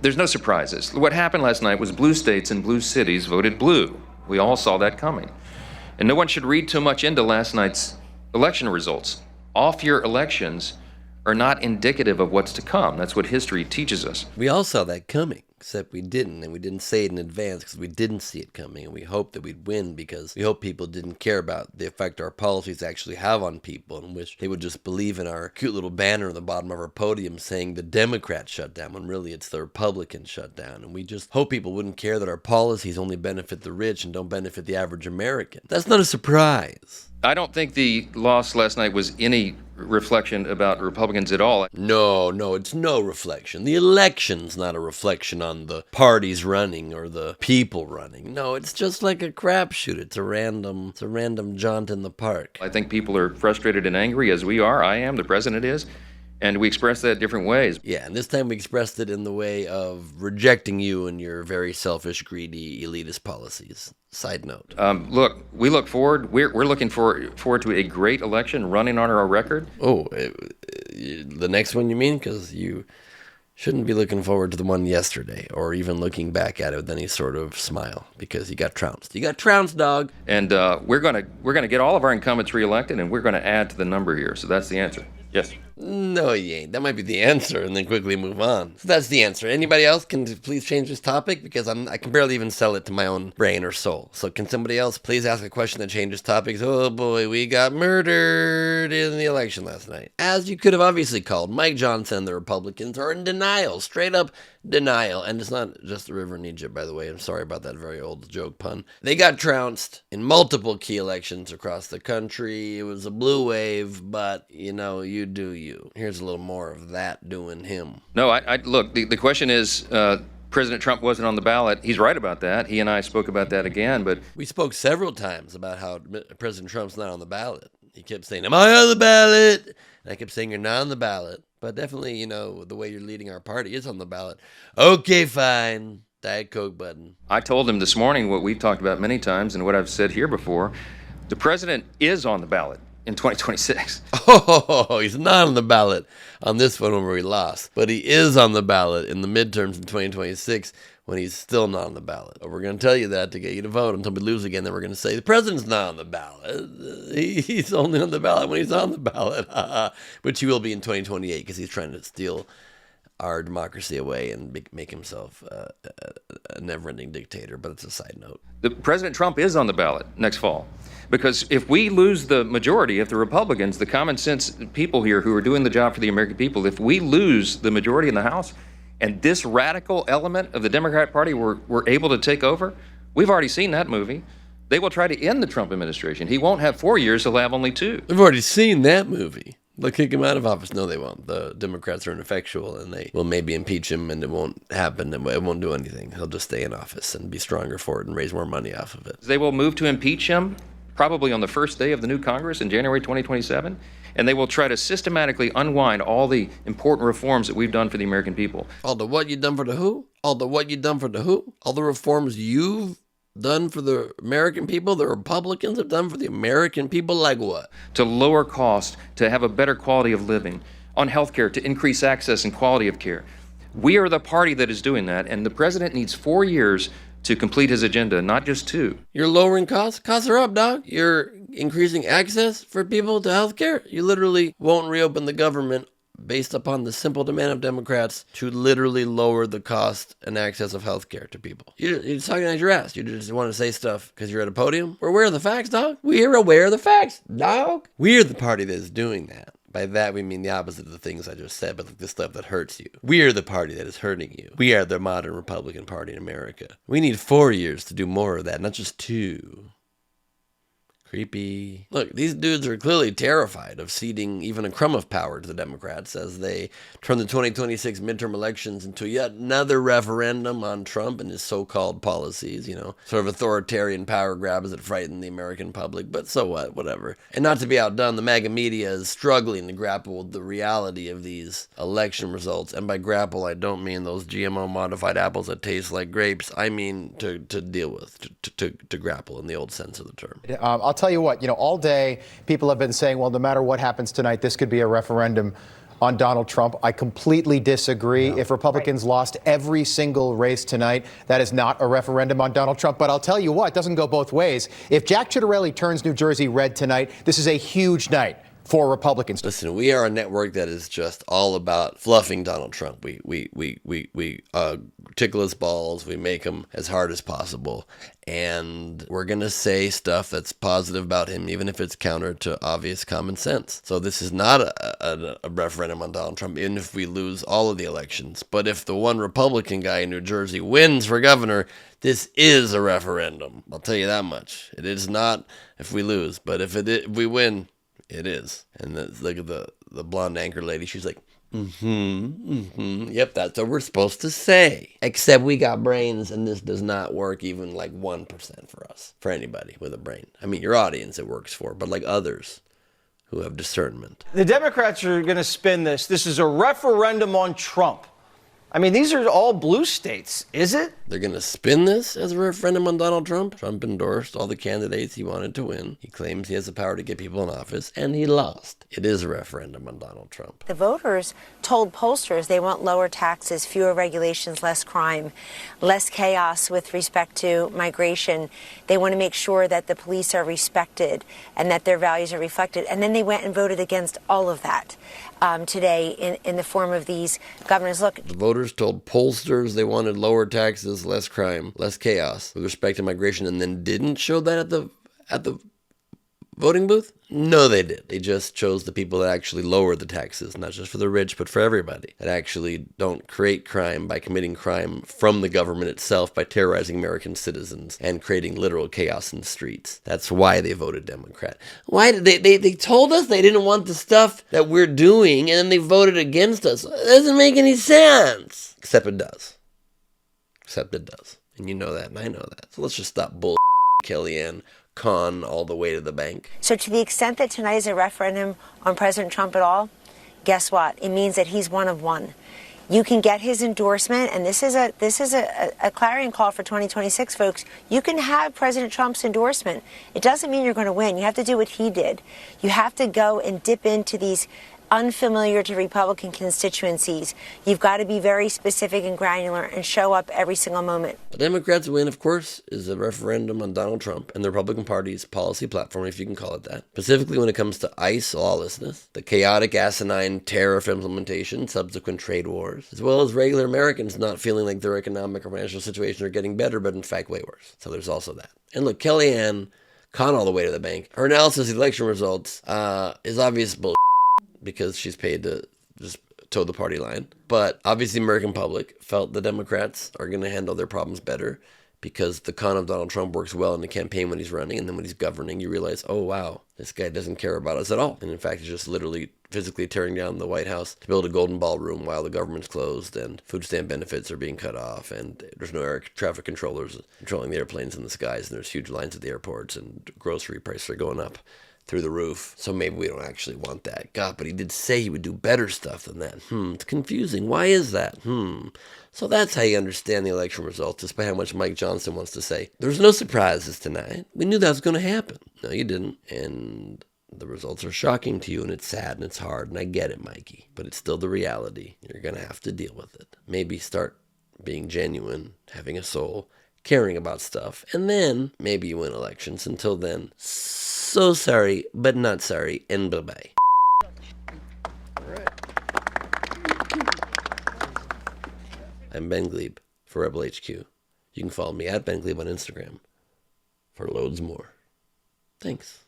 There's no surprises. What happened last night was blue states and blue cities voted blue. We all saw that coming. And no one should read too much into last night's election results. Off-year elections are not indicative of what's to come. That's what history teaches us. We all saw that coming, except we didn't, and we didn't say it in advance because we didn't see it coming, and we hoped that we'd win because we hoped people didn't care about the effect our policies actually have on people, and wish they would just believe in our cute little banner on the bottom of our podium saying the Democrats shut down, when really it's the Republicans shut down, and we just hope people wouldn't care that our policies only benefit the rich and don't benefit the average American. That's not a surprise. I don't think the loss last night was any reflection about Republicans at all. No, it's no reflection. The election's not a reflection on the parties running or the people running. No, it's just like a crapshoot. It's a random jaunt in the park. I think people are frustrated and angry, as we are. I am, the president is. And we express that different ways. Yeah, and this time we expressed it in the way of rejecting you and your very selfish, greedy, elitist policies. Side note. Look, we look forward. We're looking forward to a great election running on our record. Oh, the next one you mean? Because you shouldn't be looking forward to the one yesterday or even looking back at it with any sort of smile because you got trounced. You got trounced, dog. And we're gonna get all of our incumbents reelected, and we're gonna add to the number here. So that's the answer. Yes. No, you ain't. That might be the answer, and then quickly move on. So that's the answer. Anybody else can please change this topic because I can barely even sell it to my own brain or soul. So can somebody else please ask a question that changes topics? Oh boy, we got murdered in the election last night. As you could have obviously called, Mike Johnson and the Republicans are in denial, straight up denial. And it's not just the river in Egypt, by the way. I'm sorry about that very old joke pun. They got trounced in multiple key elections across the country. It was a blue wave, but you do you. Here's a little more of that doing him. No, I look, the question is, President Trump wasn't on the ballot. He's right about that. He and I spoke about that again, but... We spoke several times about how President Trump's not on the ballot. He kept saying, am I on the ballot? And I kept saying, you're not on the ballot. But definitely, the way you're leading our party is on the ballot. Okay, fine. Diet Coke button. I told him this morning what we've talked about many times and what I've said here before. The president is on the ballot in 2026. Oh, he's not on the ballot on this one where he lost, but he is on the ballot in the midterms in 2026 when he's still not on the ballot. But we're going to tell you that to get you to vote until we lose again. Then we're going to say the president's not on the ballot. He's only on the ballot when he's on the ballot, which he will be in 2028 because he's trying to steal our democracy away and make himself a never-ending dictator. But it's a side note. The President Trump is on the ballot next fall. Because if we lose the majority, if the Republicans, the common sense people here who are doing the job for the American people, if we lose the majority in the House and this radical element of the Democrat Party were able to take over, we've already seen that movie. They will try to end the Trump administration. He won't have 4 years, he'll have only 2. We've already seen that movie. They'll kick him out of office. No, they won't. The Democrats are ineffectual, and they will maybe impeach him, and it won't happen. It won't do anything. He'll just stay in office and be stronger for it and raise more money off of it. They will move to impeach him probably on the first day of the new Congress in January 2027, and they will try to systematically unwind all the important reforms that we've done for the American people. All the what you've done for the who? All the what you've done for the who? All the reforms you've done for the American people, the Republicans have done for the American people, like what? To lower costs, to have a better quality of living, on health care, to increase access and quality of care. We are the party that is doing that, and the president needs 4 years to complete his agenda, not just 2. You're lowering costs? Costs are up, dog. You're increasing access for people to health care? You literally won't reopen the government based upon the simple demand of Democrats to literally lower the cost and access of health care to people. You're just talking out your ass. You just want to say stuff because you're at a podium? We're aware of the facts, dog. We're aware of the facts, dog. We're the party that is doing that. By that, we mean the opposite of the things I just said, but like the stuff that hurts you. We are the party that is hurting you. We are the modern Republican Party in America. We need 4 years to do more of that, not just 2. Creepy. Look, these dudes are clearly terrified of ceding even a crumb of power to the Democrats as they turn the 2026 midterm elections into yet another referendum on Trump and his so-called policies, sort of authoritarian power grabs that frighten the American public, but so what, whatever. And not to be outdone, the MAGA media is struggling to grapple with the reality of these election results. And by grapple, I don't mean those GMO-modified apples that taste like grapes. I mean to deal with, to grapple in the old sense of the term. I'll tell you what, all day people have been saying, well, no matter what happens tonight, this could be a referendum on Donald Trump. I completely disagree. If Republicans lost every single race tonight, that is not a referendum on Donald Trump. But I'll tell you what, it doesn't go both ways. If Jack Ciattarelli turns New Jersey red tonight, this is a huge night for Republicans. Listen, we are a network that is just all about fluffing Donald Trump. We tickle his balls. We make him as hard as possible. And we're going to say stuff that's positive about him, even if it's counter to obvious common sense. So this is not a referendum on Donald Trump, even if we lose all of the elections. But if the one Republican guy in New Jersey wins for governor, this is a referendum. I'll tell you that much. It is not if we lose, but if we win, it is. And look at the blonde anchor lady. She's like, yep, that's what we're supposed to say. Except we got brains, and this does not work even like 1% for us, for anybody with a brain. I mean, your audience it works for, but like others who have discernment. The Democrats are going to spin this. This is a referendum on Trump. I mean, these are all blue states, is it? They're going to spin this as a referendum on Donald Trump. Trump endorsed all the candidates he wanted to win. He claims he has the power to get people in office, and he lost. It is a referendum on Donald Trump. The voters told pollsters they want lower taxes, fewer regulations, less crime, less chaos with respect to migration. They want to make sure that the police are respected and that their values are reflected. And then they went and voted against all of that today in the form of these governors. Look, the voters told pollsters they wanted lower taxes, less crime, less chaos with respect to migration, and then didn't show that at the voting booth? No, they did. They just chose the people that actually lower the taxes, not just for the rich, but for everybody, that actually don't create crime by committing crime from the government itself by terrorizing American citizens and creating literal chaos in the streets. That's why they voted Democrat. Why did they told us they didn't want the stuff that we're doing, and then they voted against us. It doesn't make any sense. Except it does. Except it does. And you know that, and I know that. So let's just stop bull Kellyanne con all the way to the bank. so to the extent that tonight is a referendum on President Trump at all, guess what? It means that he's one of one. You can get his endorsement, and this is a clarion call for 2026, folks. You can have President Trump's endorsement. It doesn't mean you're going to win. You have to do what he did. You have to go and dip into these unfamiliar to Republican constituencies. You've got to be very specific and granular and show up every single moment. The Democrats' win, of course, is a referendum on Donald Trump and the Republican Party's policy platform, if you can call it that. Specifically when it comes to ICE lawlessness, the chaotic, asinine tariff implementation, subsequent trade wars, as well as regular Americans not feeling like their economic or financial situation are getting better, but in fact way worse. So there's also that. And look, Kellyanne con all the way to the bank. Her analysis of the election results is obvious bullshit, because she's paid to just toe the party line. But obviously the American public felt the Democrats are going to handle their problems better because the con of Donald Trump works well in the campaign when he's running, and then when he's governing, you realize, oh, wow, this guy doesn't care about us at all. And in fact, he's just literally physically tearing down the White House to build a golden ballroom while the government's closed and food stamp benefits are being cut off and there's no air traffic controllers controlling the airplanes in the skies, and there's huge lines at the airports and grocery prices are going up through the roof. So maybe we don't actually want that. God, but he did say he would do better stuff than that. It's confusing. Why is that? So that's how you understand the election results, despite how much Mike Johnson wants to say. There's no surprises tonight. We knew that was going to happen. No, you didn't. And the results are shocking to you, and it's sad, and it's hard, and I get it, Mikey. But it's still the reality. You're going to have to deal with it. Maybe start being genuine, having a soul, caring about stuff, and then maybe you win elections. Until then, so sorry, but not sorry, and bye-bye. I'm Ben Gleib for Rebel HQ. You can follow me at Ben Gleib on Instagram for loads more. Thanks.